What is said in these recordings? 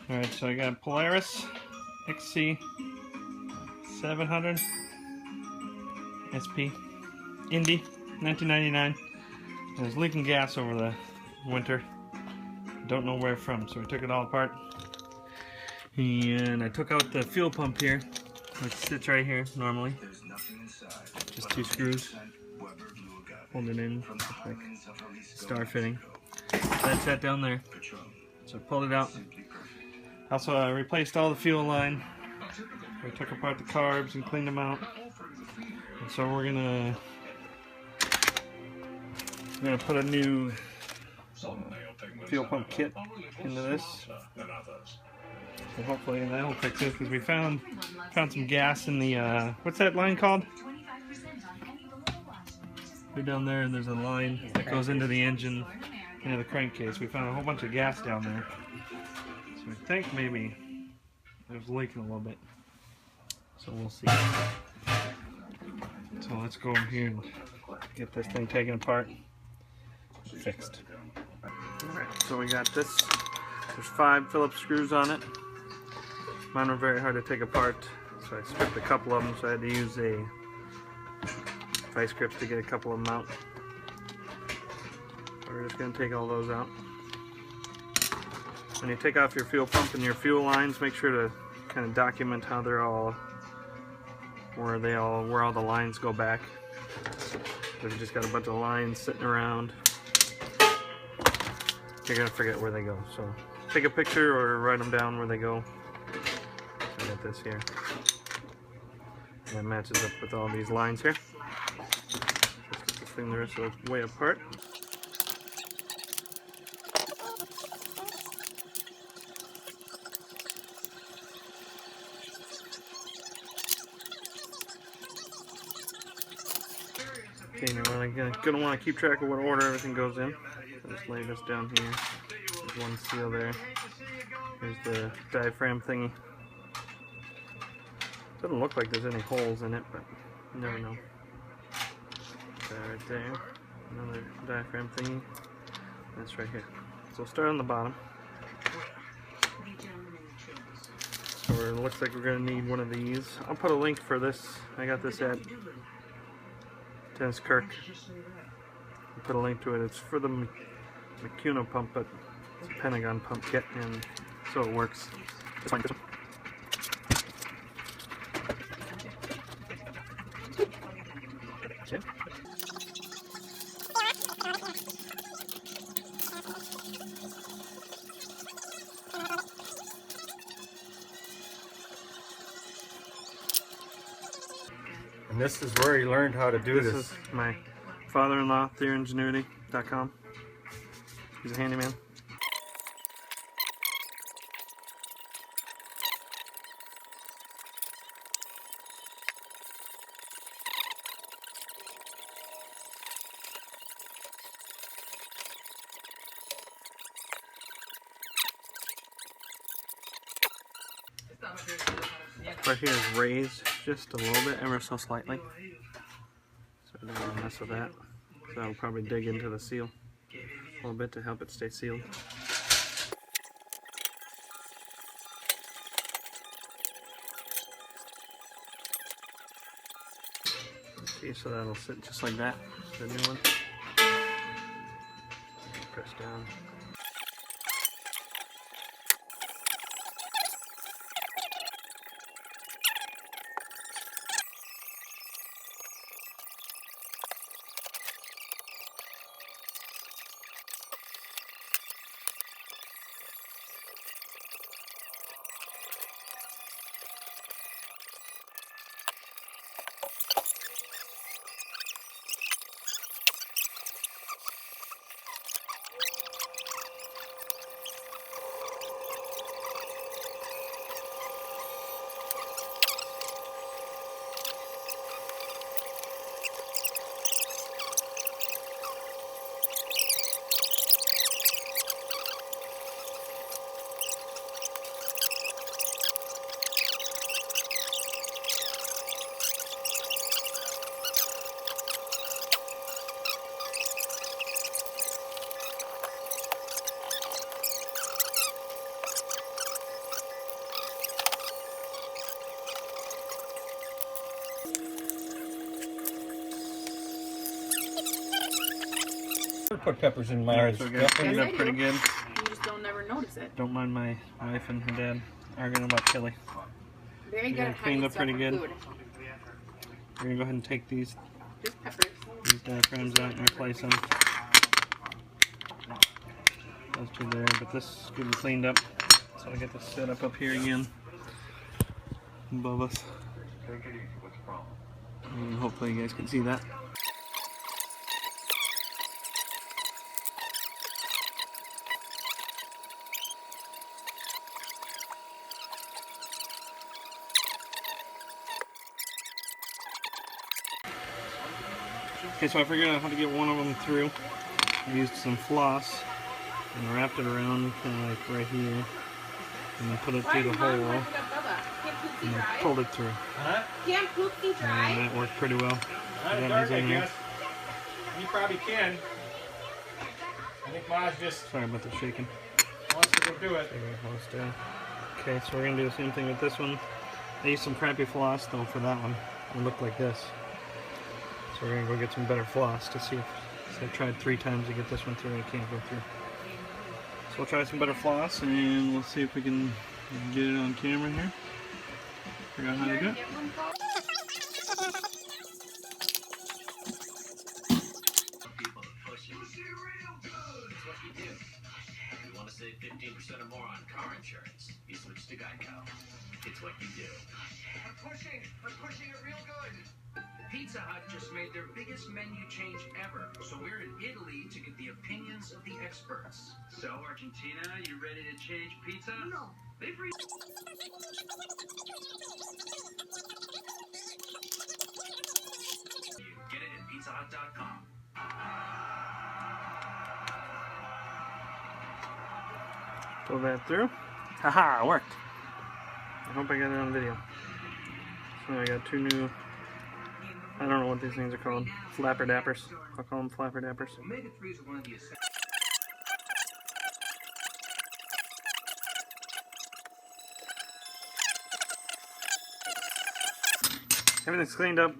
Alright, so I got Polaris XC 700 SP Indy 1999. It was leaking gas over the winter. Don't know where from, so we took it all apart. And I took out the fuel pump here, which sits right here normally. Just 2 screws. Hold it in, like star fitting. That's that down there. So I pulled it out. Also, I replaced all the fuel line. I took apart the carbs and cleaned them out. And so we're gonna put a new fuel pump kit into this. So hopefully that'll fix it, because we found some gas in the what's that line called? Go down there and there's a line that goes into the engine, into the crankcase. We found a whole bunch of gas down there. So I think maybe it was leaking a little bit. So we'll see. So let's go over here and get this thing taken apart, fixed. Alright, so we got this. There's 5 Phillips screws on it. Mine were very hard to take apart, so I stripped a couple of them, so I had to use a vice grips to get a couple of them out. So we're just going to take all those out. When you take off your fuel pump and your fuel lines, make sure to kind of document how they're all, where all the lines go back. So if you just got a bunch of lines sitting around, you're going to forget where they go. So take a picture or write them down where they go. So I got this here. And it matches up with all these lines here. Let's get this thing the rest of the way apart. Okay, now I'm gonna want to keep track of what order everything goes in. So just lay this down here. There's one seal there. There's the diaphragm thingy. Doesn't look like there's any holes in it, but you never know. That right there. Another diaphragm thingy. That's right here. So we'll start on the bottom. So it looks like we're gonna need one of these. I'll put a link for this. I got this at Dennis Kirk. I'll put a link to it. It's for the McCuna pump, but it's a Pentagon pump kit, and so it works. Just like this one. Okay. And this is where you learned how to do this. This is my father-in-law, TheoRingenuity.com. He's a handyman. Right here is raised just a little bit, ever so slightly. So I don't want to mess with that. So I'll probably dig into the seal a little bit to help it stay sealed. Okay, so that'll sit just like that, the new one. Press down. never put peppers in Alright, Mars. so we got cleaned Yes, up I pretty do. good. You just don't never notice it. Don't mind my wife and her dad arguing about chili. Very We good got at it cleaned hiding up stuff pretty for good. food. We're gonna go ahead and take these Just peppers. diaphragms out and replace them. Those two there, but this is getting cleaned up. So I get this set up here again above us. And hopefully you guys can see that. Okay, so I figured out how to get one of them through. I used some floss and wrapped it around kind of like right here, and then put it through the hole, and then pulled it through. Can't poopsie dry? And that worked pretty well. Not dark, I guess. You probably can. I think Maz just Sorry about the shaking. wants to go do it. Okay, so we're gonna do the same thing with this one. I used some crappy floss though for that one. It looked like this. So we're gonna go get some better floss to see if. So I tried 3 times to get this one through and it can't go through. So we'll try some better floss and we'll see if we can get it on camera here. Figure out how to do it. Save 15% or more on car insurance. You switch to Geico. It's what you do. I'm pushing it real good. Pizza Hut just made their biggest menu change ever. So we're in Italy to get the opinions of the experts. So, Argentina, you ready to change pizza? No. They've Get it at pizzahut.com. Pull that through. Haha, it worked. I hope I got it on video. So I got 2 new, I don't know what these things are called, flapper dappers. I'll call them flapper dappers. Everything's cleaned up.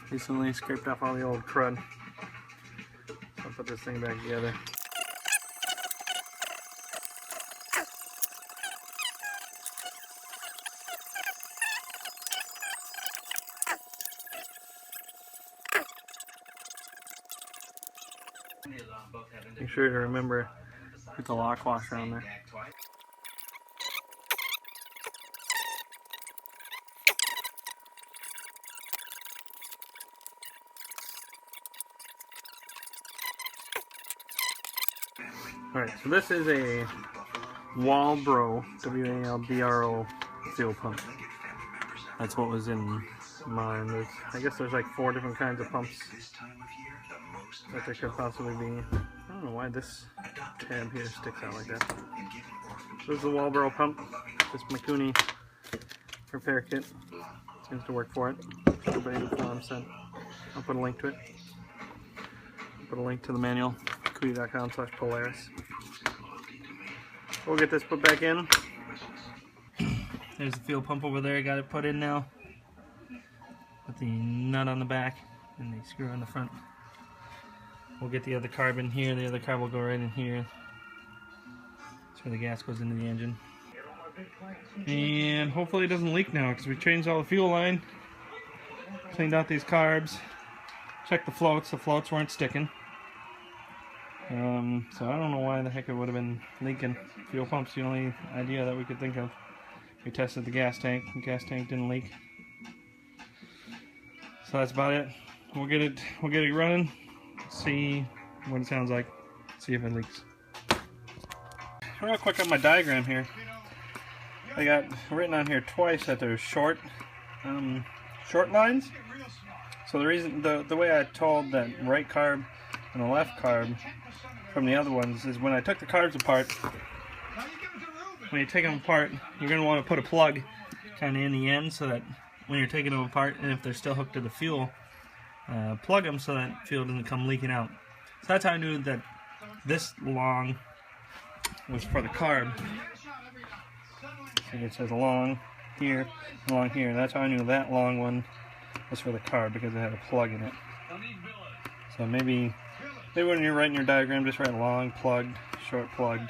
Recently scraped off all the old crud. So I'll put this thing back together. Make sure to remember to put the lock washer on there. Alright, so this is a Walbro, W-A-L-B-R-O fuel pump. That's what was in mine. I guess there's like 4 different kinds of pumps that there could possibly be. I don't know why this tab here sticks out like that. This is the Walbro pump. This Mikuni repair kit seems to work for it. Everybody in the forum said. I'll put a link to it. I'll put a link to the manual, kuya.com/Polaris. We'll get this put back in. There's the fuel pump over there. Got it put in now. With the nut on the back and the screw on the front. We'll get the other carb in here. The other carb will go right in here. That's where the gas goes into the engine. And hopefully it doesn't leak now because we changed all the fuel line. Cleaned out these carbs. Checked the floats. The floats weren't sticking. So I don't know why the heck it would have been leaking. Fuel pump's the only idea that we could think of. We tested the gas tank. The gas tank didn't leak. So that's about it. We'll get it running. See what it sounds like. See if it leaks. Real quick on my diagram here. I got written on here twice that there's short lines. So the reason, the way I told that right carb and the left carb from the other ones is when I took the carbs apart. When you take them apart, you're going to want to put a plug kind of in the end so that when you're taking them apart, and if they're still hooked to the fuel, plug them so that fuel doesn't come leaking out. So that's how I knew that this long was for the carb. So it says along here, along here. That's how I knew that long one was for the carb, because it had a plug in it. So maybe when you're writing your diagram, just write long, plugged, short, long.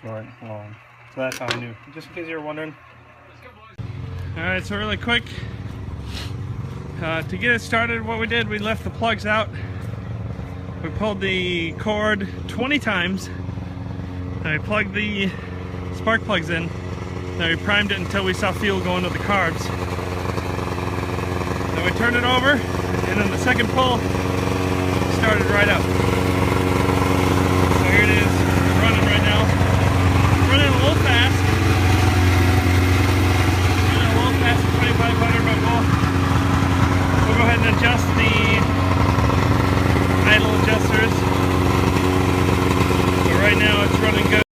So that's how I knew, just in case you were wondering. Alright, so really quick, to get it started, what we did, we left the plugs out. We pulled the cord 20 times. Then we plugged the spark plugs in. Then we primed it until we saw fuel going to the carbs. Then we turned it over, and then the second pull started right up. So here it is, running right now. Running a little fast. Running a little fast at 2,500, but we'll go ahead and adjust the idle adjusters. So right now it's running good.